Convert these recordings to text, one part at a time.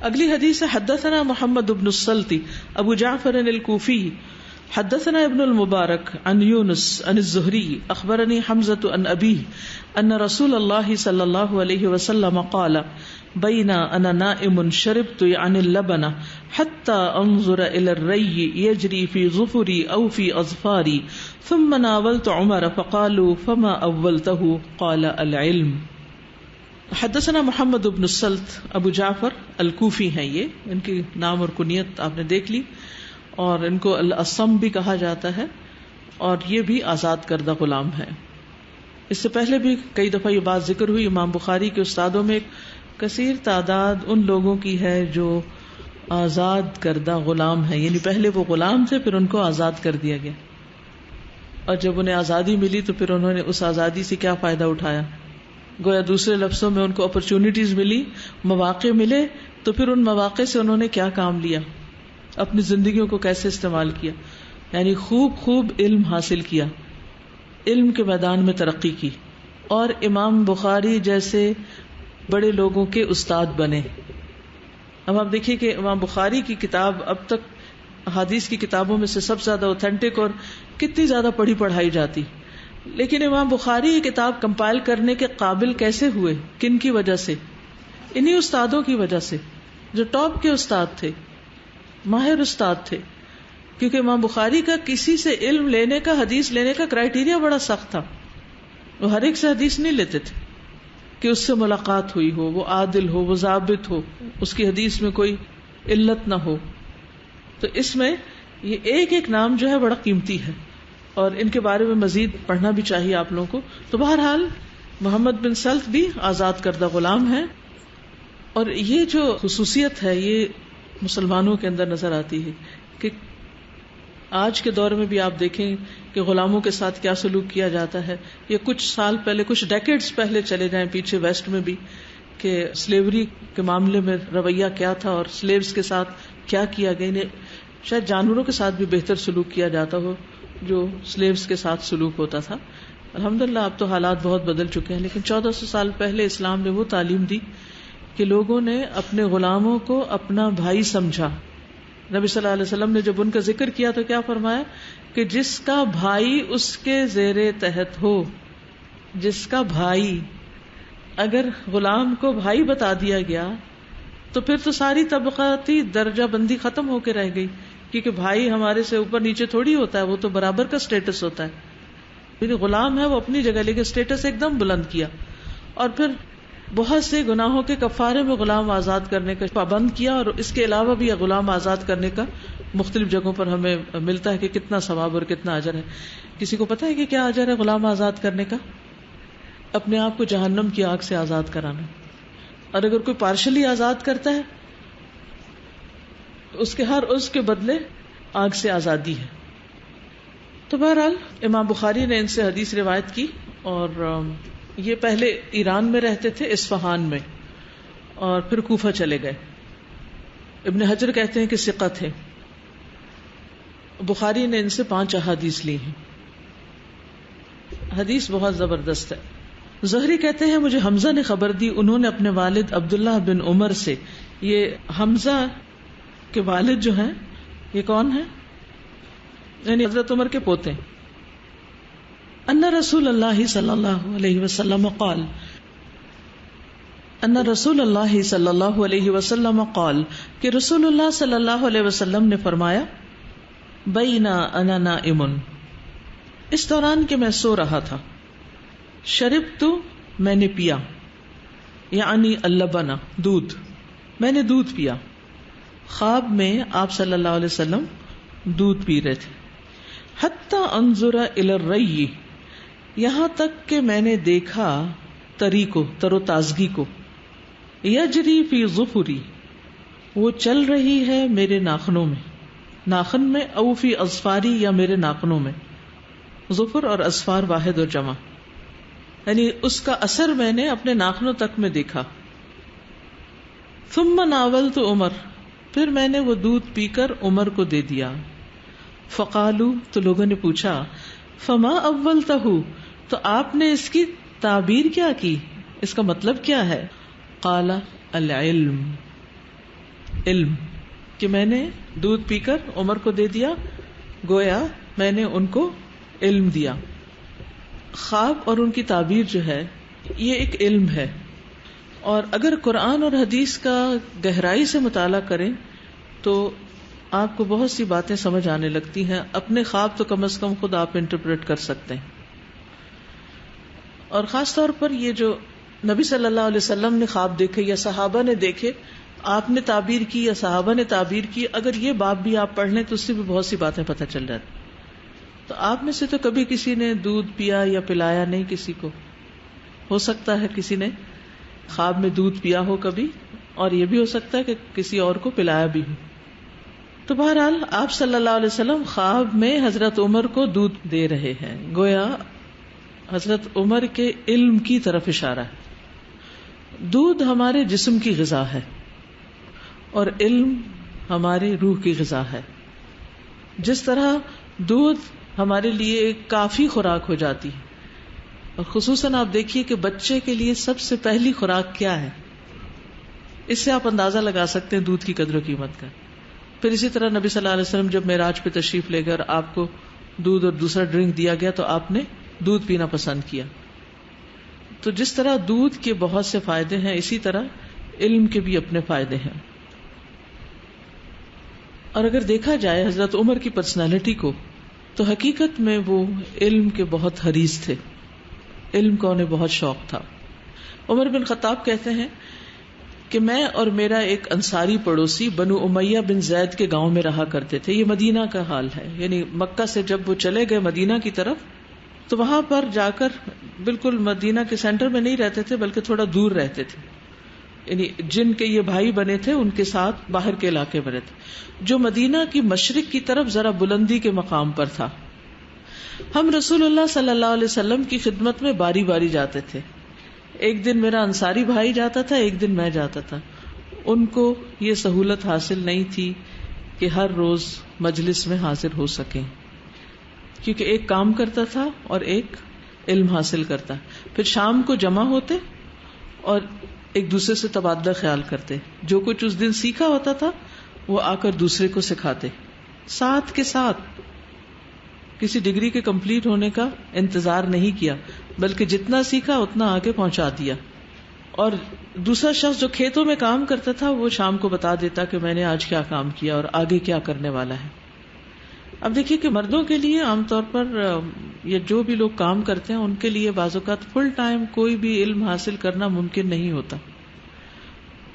اگلی حدیث ہے حدثنا محمد بن السلطی ابو جعفر الکوفی حدثنا ابن المبارک عن یونس عن الزہری اخبرنی حمزة عن ابیہ ان رسول اللہ صلی اللہ علیہ وسلم قال بین انا نائم شربت عن اللبن حتى انظر الى الری یجری فی ظفری او فی اظفاری ثم ناولت عمر فقالوا فما اولته قال العلم. حدثنا محمد بن السلط ابو جعفر الکوفی ہیں، یہ ان کی نام اور کنیت آپ نے دیکھ لی، اور ان کو الاسم بھی کہا جاتا ہے، اور یہ بھی آزاد کردہ غلام ہے. اس سے پہلے بھی کئی دفعہ یہ بات ذکر ہوئی، امام بخاری کے استادوں میں ایک کثیر تعداد ان لوگوں کی ہے جو آزاد کردہ غلام ہیں، یعنی پہلے وہ غلام تھے پھر ان کو آزاد کر دیا گیا، اور جب انہیں آزادی ملی تو پھر انہوں نے اس آزادی سے کیا فائدہ اٹھایا. گویا دوسرے لفظوں میں ان کو اپرچونٹیز ملی، مواقع ملے، تو پھر ان مواقع سے انہوں نے کیا کام لیا، اپنی زندگیوں کو کیسے استعمال کیا، یعنی خوب علم حاصل کیا، علم کے میدان میں ترقی کی، اور امام بخاری جیسے بڑے لوگوں کے استاد بنے. اب آپ دیکھیے کہ امام بخاری کی کتاب اب تک حدیث کی کتابوں میں سے سب سے زیادہ اوتھینٹک اور کتنی زیادہ پڑھی پڑھائی جاتی، لیکن امام بخاری یہ کتاب کمپائل کرنے کے قابل کیسے ہوئے؟ کن کی وجہ سے؟ انہی استادوں کی وجہ سے جو ٹاپ کے استاد تھے، ماہر استاد تھے. کیونکہ امام بخاری کا کسی سے علم لینے کا، حدیث لینے کا کرائیٹیریا بڑا سخت تھا. وہ ہر ایک سے حدیث نہیں لیتے تھے کہ اس سے ملاقات ہوئی ہو، وہ عادل ہو، وہ ضابط ہو، اس کی حدیث میں کوئی علت نہ ہو. تو اس میں یہ ایک ایک نام جو ہے بڑا قیمتی ہے، اور ان کے بارے میں مزید پڑھنا بھی چاہیے آپ لوگوں کو. تو بہرحال محمد بن سلط بھی آزاد کردہ غلام ہے، اور یہ جو خصوصیت ہے یہ مسلمانوں کے اندر نظر آتی ہے کہ آج کے دور میں بھی آپ دیکھیں کہ غلاموں کے ساتھ کیا سلوک کیا جاتا ہے. یہ کچھ سال پہلے، کچھ ڈیکیڈز پہلے چلے جائیں پیچھے ویسٹ میں بھی، کہ سلیوری کے معاملے میں رویہ کیا تھا اور سلیوز کے ساتھ کیا کیا گیا. شاید جانوروں کے ساتھ بھی بہتر سلوک کیا جاتا ہو جو سلیوز کے ساتھ سلوک ہوتا تھا. الحمدللہ اب تو حالات بہت بدل چکے ہیں، لیکن 1400 سال پہلے اسلام نے وہ تعلیم دی کہ لوگوں نے اپنے غلاموں کو اپنا بھائی سمجھا. نبی صلی اللہ علیہ وسلم نے جب ان کا ذکر کیا تو کیا فرمایا کہ جس کا بھائی اس کے زیر تحت ہو، جس کا بھائی، اگر غلام کو بھائی بتا دیا گیا تو پھر تو ساری طبقاتی درجہ بندی ختم ہو کے رہ گئی، کیونکہ بھائی ہمارے سے اوپر نیچے تھوڑی ہوتا ہے، وہ تو برابر کا سٹیٹس ہوتا ہے. یعنی غلام ہے وہ اپنی جگہ، لیکن سٹیٹس ایک دم بلند کیا. اور پھر بہت سے گناہوں کے کفارے میں غلام آزاد کرنے کا پابند کیا، اور اس کے علاوہ بھی غلام آزاد کرنے کا مختلف جگہوں پر ہمیں ملتا ہے کہ کتنا ثواب اور کتنا اجر ہے. کسی کو پتا ہے کہ کیا اجر ہے غلام آزاد کرنے کا؟ اپنے آپ کو جہنم کی آگ سے آزاد کرانا. اور اگر کوئی پارشلی آزاد کرتا ہے اس کے ہر اس کے بدلے آگ سے آزادی ہے. تو بہرحال امام بخاری نے ان سے حدیث روایت کی، اور یہ پہلے ایران میں رہتے تھے، اصفہان میں، اور پھر کوفہ چلے گئے. ابن حجر کہتے ہیں کہ ثقہ تھے. بخاری نے ان سے 5 احادیث لی ہیں. حدیث بہت زبردست ہے. زہری کہتے ہیں مجھے حمزہ نے خبر دی، انہوں نے اپنے والد عبداللہ بن عمر سے. یہ حمزہ کے والد جو ہیں یہ کون ہیں؟ یعنی حضرت عمر کے پوتے. ان رسول اللہ صلی اللہ علیہ وسلم قال، ان رسول اللہ صلی اللہ علیہ وسلم قال، کہ رسول اللہ صلی اللہ علیہ وسلم نے فرمایا، بینا انا نائم، اس دوران کہ میں سو رہا تھا، شربت، میں نے پیا، یعنی اللبن، دودھ، میں نے دودھ پیا. خواب میں آپ صلی اللہ علیہ وسلم دودھ پی رہے تھے. حتی انظر الی الری، یہاں تک کہ میں نے دیکھا تری کو، تر و تازگی کو، یجری فی ظفری، وہ چل رہی ہے میرے ناخنوں میں، ناخن میں، او فی اظفاری، یا میرے ناخنوں میں. ظفر اور اظفار واحد اور جمع، یعنی اس کا اثر میں نے اپنے ناخنوں تک میں دیکھا. ثم ناولت عمر، پھر میں نے وہ دودھ پی کر عمر کو دے دیا. فقالو، تو لوگوں نے پوچھا، فما اولتہ، تو آپ نے اس کی تعبیر کیا کی، اس کا مطلب کیا ہے؟ قال العلم، علم، کہ میں نے دودھ پی کر عمر کو دے دیا، گویا میں نے ان کو علم دیا. خواب اور ان کی تعبیر جو ہے یہ ایک علم ہے، اور اگر قرآن اور حدیث کا گہرائی سے مطالعہ کریں تو آپ کو بہت سی باتیں سمجھ آنے لگتی ہیں. اپنے خواب تو کم از کم خود آپ انٹرپریٹ کر سکتے ہیں. اور خاص طور پر یہ جو نبی صلی اللہ علیہ وسلم نے خواب دیکھے یا صحابہ نے دیکھے، آپ نے تعبیر کی یا صحابہ نے تعبیر کی، اگر یہ باب بھی آپ پڑھ لیں تو اس سے بھی بہت سی باتیں پتہ چل جاتی. تو آپ میں سے تو کبھی کسی نے دودھ پیا یا پلایا نہیں کسی کو، ہو سکتا ہے کسی نے خواب میں دودھ پیا ہو کبھی، اور یہ بھی ہو سکتا ہے کہ کسی اور کو پلایا بھی ہو. تو بہرحال آپ صلی اللہ علیہ وسلم خواب میں حضرت عمر کو دودھ دے رہے ہیں، گویا حضرت عمر کے علم کی طرف اشارہ ہے. دودھ ہمارے جسم کی غذا ہے اور علم ہماری روح کی غذا ہے. جس طرح دودھ ہمارے لیے ایک کافی خوراک ہو جاتی ہے، اور خصوصاً آپ دیکھیے کہ بچے کے لیے سب سے پہلی خوراک کیا ہے، اس سے آپ اندازہ لگا سکتے ہیں دودھ کی قدر و قیمت کا. پھر اسی طرح نبی صلی اللہ علیہ وسلم جب معراج پہ تشریف لے گئے اور آپ کو دودھ اور دوسرا ڈرنک دیا گیا تو آپ نے دودھ پینا پسند کیا. تو جس طرح دودھ کے بہت سے فائدے ہیں، اسی طرح علم کے بھی اپنے فائدے ہیں. اور اگر دیکھا جائے حضرت عمر کی پرسنالٹی کو تو حقیقت میں وہ علم کے بہت حریص تھے، علم کا انہیں بہت شوق تھا. عمر بن خطاب کہتے ہیں کہ میں اور میرا ایک انصاری پڑوسی بنو امیہ بن زید کے گاؤں میں رہا کرتے تھے. یہ مدینہ کا حال ہے، یعنی مکہ سے جب وہ چلے گئے مدینہ کی طرف تو وہاں پر جا کر بالکل مدینہ کے سینٹر میں نہیں رہتے تھے بلکہ تھوڑا دور رہتے تھے. یعنی جن کے یہ بھائی بنے تھے ان کے ساتھ باہر کے علاقے میں رہتے، جو مدینہ کی مشرق کی طرف ذرا بلندی کے مقام پر تھا. ہم رسول اللہ صلی اللہ علیہ وسلم کی خدمت میں باری باری جاتے تھے. ایک دن میرا انصاری بھائی جاتا تھا، ایک دن میں جاتا تھا. ان کو یہ سہولت حاصل نہیں تھی کہ ہر روز مجلس میں حاضر ہو سکیں، کیونکہ ایک کام کرتا تھا اور ایک علم حاصل کرتا. پھر شام کو جمع ہوتے اور ایک دوسرے سے تبادلہ خیال کرتے. جو کچھ اس دن سیکھا ہوتا تھا وہ آ کر دوسرے کو سکھاتے، ساتھ کے ساتھ. کسی ڈگری کے کمپلیٹ ہونے کا انتظار نہیں کیا بلکہ جتنا سیکھا اتنا آگے پہنچا دیا. اور دوسرا شخص جو کھیتوں میں کام کرتا تھا وہ شام کو بتا دیتا کہ میں نے آج کیا کام کیا اور آگے کیا کرنے والا ہے. اب دیکھیے کہ مردوں کے لیے عام طور پر یا جو بھی لوگ کام کرتے ہیں ان کے لیے بعض اوقات فل ٹائم کوئی بھی علم حاصل کرنا ممکن نہیں ہوتا.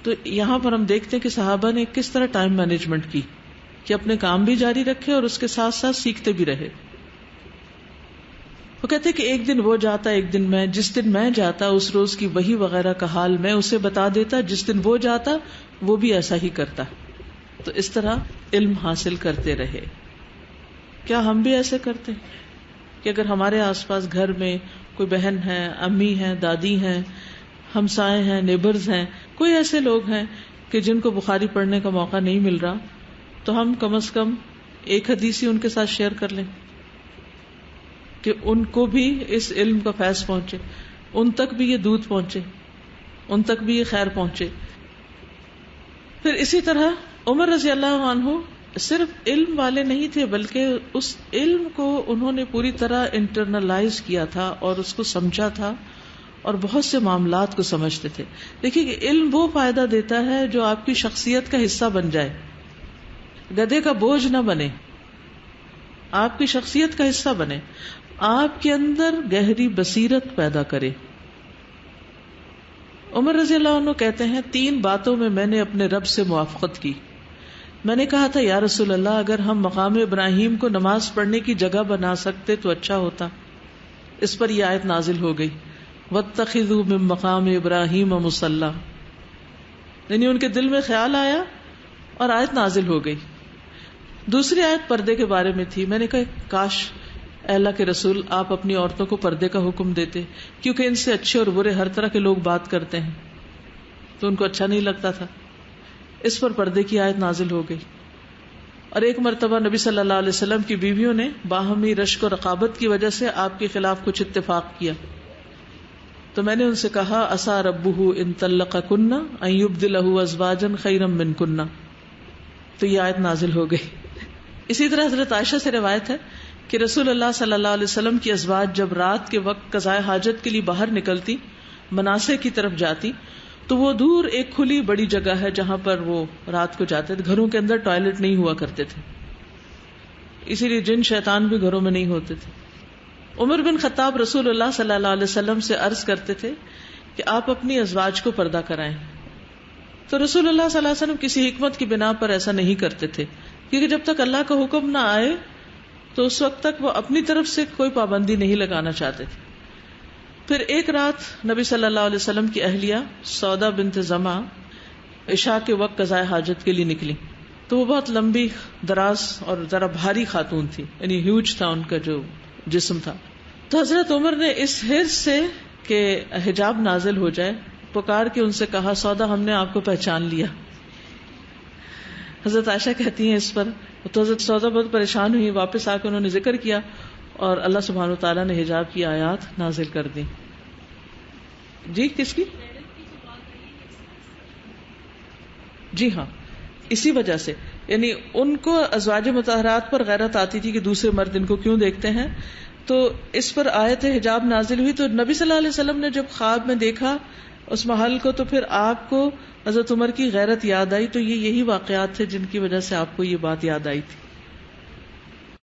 تو یہاں پر ہم دیکھتے ہیں کہ صحابہ نے کس طرح ٹائم مینجمنٹ کی کہ اپنے کام بھی جاری رکھے اور اس کے ساتھ ساتھ سیکھتے بھی رہے. وہ کہتے کہ ایک دن وہ جاتا ایک دن میں، جس دن میں جاتا اس روز کی وحی وغیرہ کا حال میں اسے بتا دیتا، جس دن وہ جاتا وہ بھی ایسا ہی کرتا. تو اس طرح علم حاصل کرتے رہے. کیا ہم بھی ایسے کرتے ہیں کہ اگر ہمارے آس پاس گھر میں کوئی بہن ہے، امی ہیں، دادی ہیں، ہمسائے ہیں، نیبرز ہیں، کوئی ایسے لوگ ہیں کہ جن کو بخاری پڑھنے کا موقع نہیں مل رہا، تو ہم کم از کم ایک حدیث ہی ان کے ساتھ شیئر کر لیں کہ ان کو بھی اس علم کا فیض پہنچے، ان تک بھی یہ دودھ پہنچے، ان تک بھی یہ خیر پہنچے. پھر اسی طرح عمر رضی اللہ عنہ صرف علم والے نہیں تھے بلکہ اس علم کو انہوں نے پوری طرح انٹرنلائز کیا تھا اور اس کو سمجھا تھا اور بہت سے معاملات کو سمجھتے تھے. دیکھیے کہ علم وہ فائدہ دیتا ہے جو آپ کی شخصیت کا حصہ بن جائے، گدھے کا بوجھ نہ بنے، آپ کی شخصیت کا حصہ بنے، آپ کے اندر گہری بصیرت پیدا کرے. عمر رضی اللہ عنہ کہتے ہیں 3 باتوں میں میں نے اپنے رب سے موافقت کی. میں نے کہا تھا یا رسول اللہ اگر ہم مقام ابراہیم کو نماز پڑھنے کی جگہ بنا سکتے تو اچھا ہوتا. اس پر یہ آیت نازل ہو گئی واتخذوا من مقام ابراہیم مصلی، یعنی ان کے دل میں خیال آیا اور آیت نازل ہو گئی. دوسری آیت پردے کے بارے میں تھی. میں نے کہا کاش اے اللہ کے رسول آپ اپنی عورتوں کو پردے کا حکم دیتے، کیونکہ ان سے اچھے اور برے ہر طرح کے لوگ بات کرتے ہیں تو ان کو اچھا نہیں لگتا تھا. اس پر پردے کی آیت نازل ہو گئی. اور ایک مرتبہ نبی صلی اللہ علیہ وسلم کی بیویوں نے باہمی رشک و رقابت کی وجہ سے آپ کے خلاف کچھ اتفاق کیا تو میں نے ان سے کہا عسى ربه ان طلقكن ان يبدله ازواجا خيرا منكن، تو یہ آیت نازل ہو گئی. اسی طرح حضرت عائشہ سے روایت ہے کہ رسول اللہ صلی اللہ علیہ وسلم کی ازواج جب رات کے وقت قضاء حاجت کے لیے باہر نکلتی، مناسک کی طرف جاتی، تو وہ دور ایک کھلی بڑی جگہ ہے جہاں پر وہ رات کو جاتے تھے. گھروں کے اندر ٹوائلٹ نہیں ہوا کرتے تھے، اسی لیے جن شیطان بھی گھروں میں نہیں ہوتے تھے. عمر بن خطاب رسول اللہ صلی اللہ علیہ وسلم سے عرض کرتے تھے کہ آپ اپنی ازواج کو پردہ کرائیں. تو رسول اللہ صلی اللہ علیہ وسلم کسی حکمت کی بنا پر ایسا نہیں کرتے تھے، کیونکہ جب تک اللہ کا حکم نہ آئے تو اس وقت تک وہ اپنی طرف سے کوئی پابندی نہیں لگانا چاہتے تھے. پھر ایک رات نبی صلی اللہ علیہ وسلم کی اہلیہ سودا بنت زمع عشاء کے وقت قضاء حاجت کے لیے نکلی. تو وہ بہت لمبی دراز اور ذرا بھاری خاتون تھی، یعنی ہیوج تھا ان کا جو جسم تھا. تو حضرت عمر نے اس حرص سے کہ حجاب نازل ہو جائے پکار کے ان سے کہا، سودا ہم نے آپ کو پہچان لیا. حضرت عائشہ کہتی ہیں اس پر تو حضرت سودا بہت پریشان ہوئی، واپس آ کے انہوں نے ذکر کیا اور اللہ سبحانہ وتعالیٰ نے حجاب کی آیات نازل کر دی. جی کس کی؟ جی ہاں، اسی وجہ سے، یعنی ان کو ازواج مطہرات پر غیرت آتی تھی کہ دوسرے مرد ان کو کیوں دیکھتے ہیں، تو اس پر آیت حجاب نازل ہوئی. تو نبی صلی اللہ علیہ وسلم نے جب خواب میں دیکھا اس محل کو تو پھر آپ کو حضرت عمر کی غیرت یاد آئی. تو یہی واقعات تھے جن کی وجہ سے آپ کو یہ بات یاد آئی تھی.